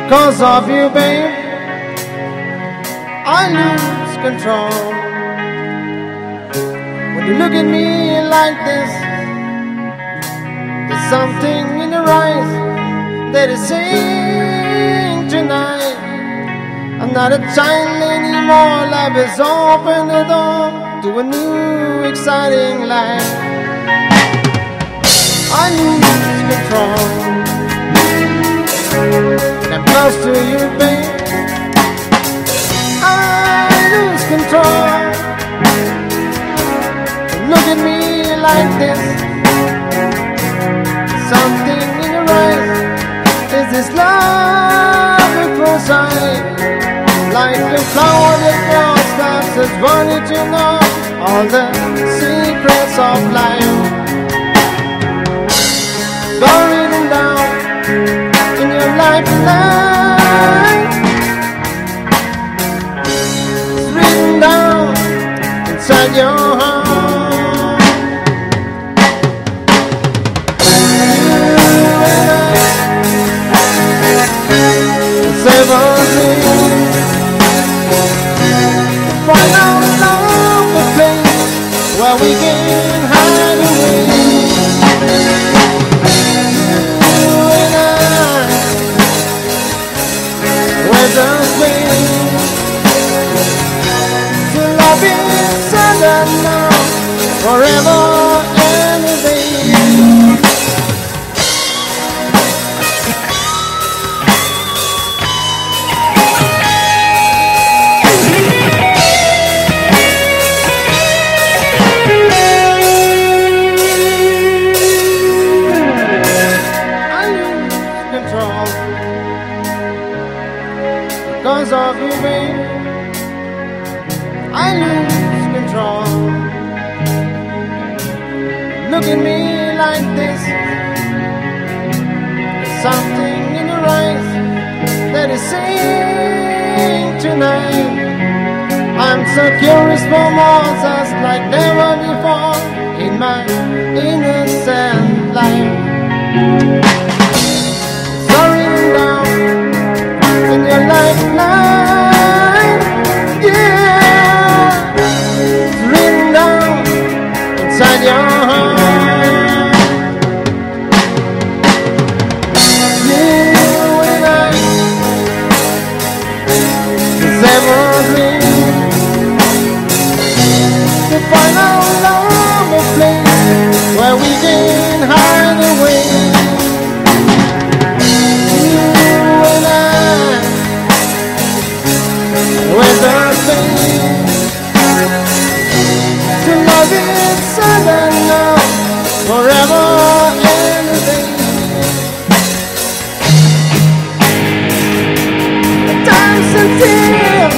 Because of you, babe, I lose control. When you look at me like this, there's something in your eyes that is saying tonight, I'm not a child anymore. Life has opened the door to a new exciting life. I lose control when I'm close to you, babe. I lose control. Look at me like this. Something in your eyes. Is this love at first sight? Like a flower that grows fast, as wanted to know all the secrets of life. Go written down in your lifeline. It's written down inside your heart. Find out love, the place where we can hide away. You and I, where's the space to love inside and now, forever and a day. Because of you, babe, I lose control. Look at me like this. There's something in your eyes that is saying tonight, I'm so curious for more, just like never before in my innocent life. Sorry now in your lifeline, yeah, it's written down inside your heart. You and I, it's evergreen. To find our love a place where we can hide away. To love inside and now, forever and a day. The time's sincere,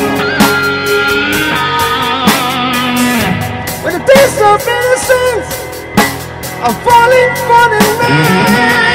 with a taste of innocence, I'm falling for the night.